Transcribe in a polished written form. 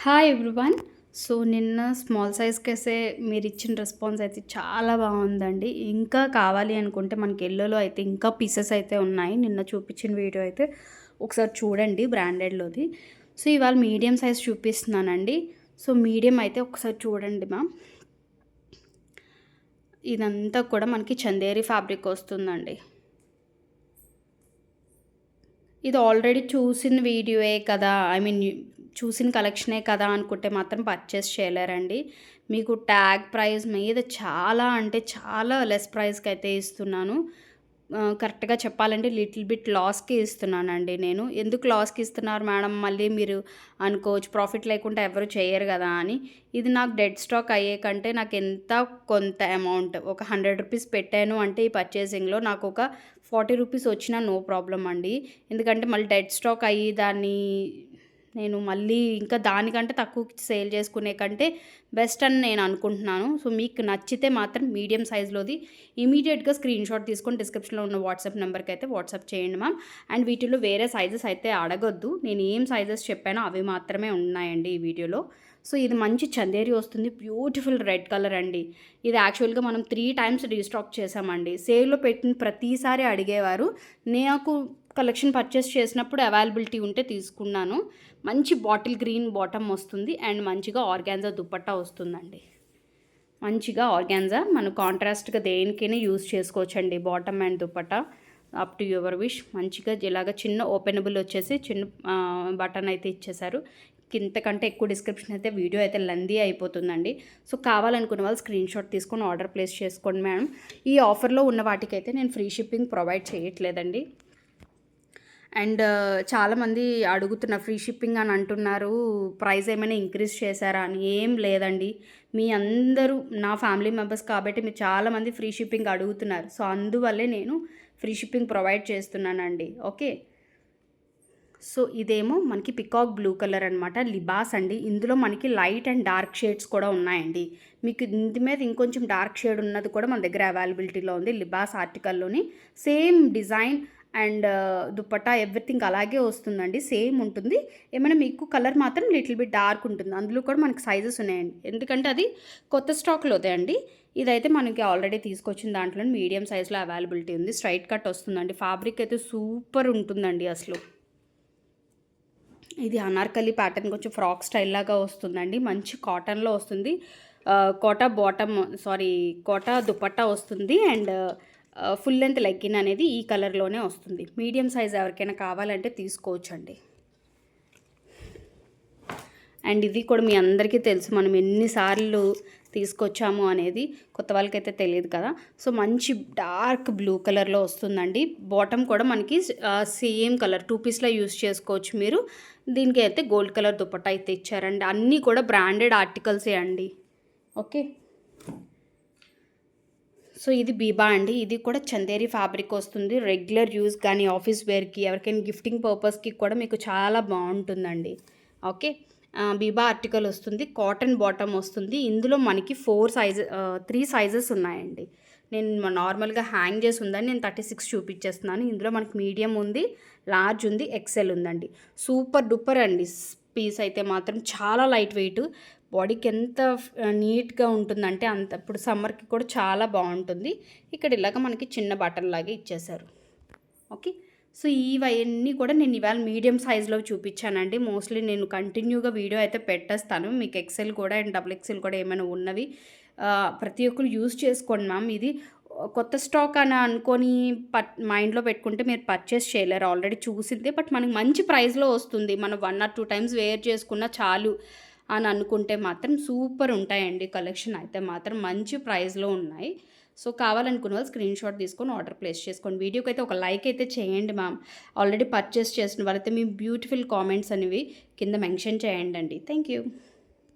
Hi everyone. So నిన్న small సైజ్‌కైతే మీరిచ్చిన response అయితే చాలా బాగుందండి. ఇంకా కావాలి అనుకుంటే మనకి యెల్లోలో అయితే ఇంకా పీసెస్ అయితే ఉన్నాయి. నిన్న చూపించిన వీడియో అయితే ఒకసారి చూడండి బ్రాండెడ్‌లోది. సో ఇవాళ మీడియం సైజ్ చూపిస్తున్నానండి. సో మీడియం అయితే ఒకసారి చూడండి మ్యామ్. ఇదంతా కూడా మనకి చందేరి ఫ్యాబ్రిక్ వస్తుందండి. ఇది ఆల్రెడీ చూసిన వీడియోయే కదా, ఐ మీన్ చూసిన కలెక్షనే కదా అనుకుంటే మాత్రం పర్చేస్ చేయలేరండి. మీకు ట్యాగ్ ప్రైస్ మీద చాలా అంటే చాలా లెస్ ప్రైస్కి అయితే ఇస్తున్నాను. కరెక్ట్గా చెప్పాలంటే లిటిల్ బిట్ లాస్కి ఇస్తున్నానండి నేను. ఎందుకు లాస్కి ఇస్తున్నారు మేడం మళ్ళీ మీరు అనుకోవచ్చు, ప్రాఫిట్ లేకుండా ఎవరు చేయరు కదా అని. ఇది నాకు డెడ్ స్టాక్ అయ్యే కంటే నాకు ఎంత కొంత అమౌంట్ ఒక 100 రూపీస్ పెట్టాను అంటే ఈ పర్చేసింగ్లో నాకు ఒక 40 రూపీస్ వచ్చినా నో ప్రాబ్లం అండి. ఎందుకంటే మళ్ళీ డెడ్ స్టాక్ అయ్యి దాన్ని నేను మళ్ళీ ఇంకా దానికంటే తక్కువకి సేల్ చేసుకునే కంటే బెస్ట్ అని నేను అనుకుంటున్నాను. సో మీకు నచ్చితే మాత్రం మీడియం సైజ్లోది ఇమీడియట్గా స్క్రీన్ షాట్ తీసుకొని డిస్క్రిప్షన్లో ఉన్న వాట్సాప్ నెంబర్కి అయితే వాట్సాప్ చేయండి మ్యామ్. అండ్ వీటిలో వేరే సైజెస్ అయితే అడగొద్దు, నేను ఏం సైజెస్ చెప్పానో అవి మాత్రమే ఉన్నాయండి ఈ వీడియోలో. సో ఇది మంచి చందేరి వస్తుంది, బ్యూటిఫుల్ రెడ్ కలర్ అండి. ఇది యాక్చువల్గా మనం 3 టైమ్స్ రీస్టాక్ చేసామండి. సేల్లో పెట్టిన ప్రతిసారి అడిగేవారు, నాకు కలెక్షన్ పర్చేస్ చేసినప్పుడు అవైలబిలిటీ ఉంటే తీసుకున్నాను. మంచి బాటిల్ గ్రీన్ బాటమ్ వస్తుంది అండ్ మంచిగా ఆర్గాన్జా దుపట్టా వస్తుందండి. మంచిగా ఆర్గాన్జా మనం కాంట్రాస్ట్గా దేనికైనా యూజ్ చేసుకోవచ్చండి. Bottom and dupatta up to your wish. మంచిగా ఇలాగ చిన్న ఓపెనబుల్ వచ్చేసి చిన్న బటన్ అయితే ఇచ్చేసారు. ఇంతకంటే ఎక్కువ డిస్క్రిప్షన్ అయితే వీడియో అయితే లెందీ అయిపోతుందండి. సో కావాలనుకున్న వాళ్ళు స్క్రీన్ షాట్ తీసుకొని ఆర్డర్ ప్లేస్ చేసుకోండి మేడం. ఈ ఆఫర్లో ఉన్న వాటికైతే నేను ఫ్రీ షిప్పింగ్ ప్రొవైడ్ చేయట్లేదండి. అండ్ చాలామంది అడుగుతున్న ఫ్రీ షిప్పింగ్ అని అంటున్నారు, ప్రైస్ ఏమైనా ఇంక్రీజ్ చేశారా అని. ఏం లేదండి, మీ అందరూ నా ఫ్యామిలీ మెంబర్స్ కాబట్టి మీరు చాలామంది ఫ్రీ షిప్పింగ్ అడుగుతున్నారు. సో అందువల్లే నేను ఫ్రీ షిప్పింగ్ ప్రొవైడ్ చేస్తున్నానండి. ఓకే. సో ఇదేమో మనకి పికాక్ బ్లూ కలర్ అనమాట, లిబాస్ అండి. ఇందులో మనకి లైట్ అండ్ డార్క్ షేడ్స్ కూడా ఉన్నాయండి. మీకు ఇంటి మీద ఇంకొంచెం డార్క్ షేడ్ ఉన్నది కూడా మన దగ్గర అవైలబిలిటీలో ఉంది. లిబాస్ ఆర్టికల్లోని same design and dupatta everything అలాగే వస్తుందండి, సేమ్ ఉంటుంది. ఏమైనా మీకు కలర్ మాత్రం లిటిల్ బిట్ డార్క్ ఉంటుంది. అందులో కూడా మనకి సైజెస్ ఉన్నాయండి, ఎందుకంటే అది కొత్త స్టాక్లోదే అండి. ఇదైతే మనకి ఆల్రెడీ తీసుకొచ్చిన దాంట్లో మీడియం సైజ్లో అవైలబిలిటీ ఉంది. స్ట్రైట్ కట్ వస్తుందండి. ఫ్యాబ్రిక్ అయితే సూపర్ ఉంటుందండి అసలు. ఇది అనార్కలి ప్యాటర్న్ కొంచెం ఫ్రాక్ స్టైల్ లాగా వస్తుందండి. మంచి కాటన్లో వస్తుంది. కోటా బాటమ్ కోటా దుపట్టా వస్తుంది. అండ్ ఫుల్ లెంత్ లెగ్గిన్ అనేది ఈ కలర్లోనే వస్తుంది. మీడియం సైజ్ ఎవరికైనా కావాలంటే తీసుకోవచ్చండి. అండ్ ఇది కూడా మీ అందరికీ తెలుసు, మనం ఎన్నిసార్లు తీసుకొచ్చాము అనేది కొత్త వాళ్ళకైతే తెలియదు కదా. సో మంచి డార్క్ బ్లూ కలర్లో వస్తుందండి. బాటమ్ కూడా మనకి సేమ్ కలర్ 2 పీస్లో యూస్ చేసుకోవచ్చు మీరు. దీనికి అయితే గోల్డ్ కలర్ దుపట్టా అయితే ఇచ్చారండి. అన్నీ కూడా బ్రాండెడ్ ఆర్టికల్సే అండి. ఓకే. సో ఇది బీబా అండి. ఇది కూడా చందేరి ఫ్యాబ్రిక్ వస్తుంది. రెగ్యులర్ యూస్ కానీ ఆఫీస్ వేర్కి ఎవరికైనా గిఫ్టింగ్ పర్పస్కి కూడా మీకు చాలా బాగుంటుందండి. ఓకే. బీబా ఆర్టికల్ వస్తుంది. కాటన్ బాటమ్ వస్తుంది. ఇందులో మనకి 3 సైజెస్ ఉన్నాయండి. నేను నార్మల్గా హ్యాంగ్ చేసి ఉందని నేను 36 చూపించేస్తున్నాను. ఇందులో మనకి మీడియం ఉంది, లార్జ్ ఉంది, ఎక్సెల్ ఉందండి. సూపర్ డూపర్ అండి. పీస్ అయితే మాత్రం చాలా లైట్ వెయిట్, బాడీకి ఎంత నీట్గా ఉంటుందంటే అంత. ఇప్పుడు సమ్మర్కి కూడా చాలా బాగుంటుంది. ఇక్కడ ఇలాగ మనకి చిన్న బటన్ లాగే ఇచ్చేసారు. ఓకే. సో ఇవన్నీ కూడా నేను ఇవాళ మీడియం సైజ్లో చూపించానండి. మోస్ట్లీ నేను కంటిన్యూగా వీడియో అయితే పెట్టేస్తాను. మీకు ఎక్సెల్ కూడా అండ్ డబుల్ ఎక్సెల్ కూడా ఏమైనా ఉన్నవి ప్రతి ఒక్కరు యూజ్ చేసుకోండి మ్యామ్. ఇది కొత్త స్టాక్ అని అనుకొని మైండ్లో పెట్టుకుంటే మీరు పర్చేస్ చేయలేరు, ఆల్రెడీ చూసిందే. బట్ మనకి మంచి ప్రైస్లో వస్తుంది. మనం 1 or 2 టైమ్స్ వేర్ చేసుకున్నా చాలు అని అనుకుంటే మాత్రం సూపర్ ఉంటాయండి. కలెక్షన్ అయితే మాత్రం మంచి ప్రైస్లో ఉన్నాయి. సో కావాలనుకున్న వాళ్ళు స్క్రీన్ షాట్ తీసుకొని ఆర్డర్ ప్లేస్ చేసుకోండి. వీడియోకి అయితే ఒక లైక్ అయితే చేయండి మ్యామ్. ఆల్రెడీ పర్చేస్ చేసిన వాళ్ళైతే మీ బ్యూటిఫుల్ కామెంట్స్ అనేవి కింద మెన్షన్ చేయండి అండి. Thank you.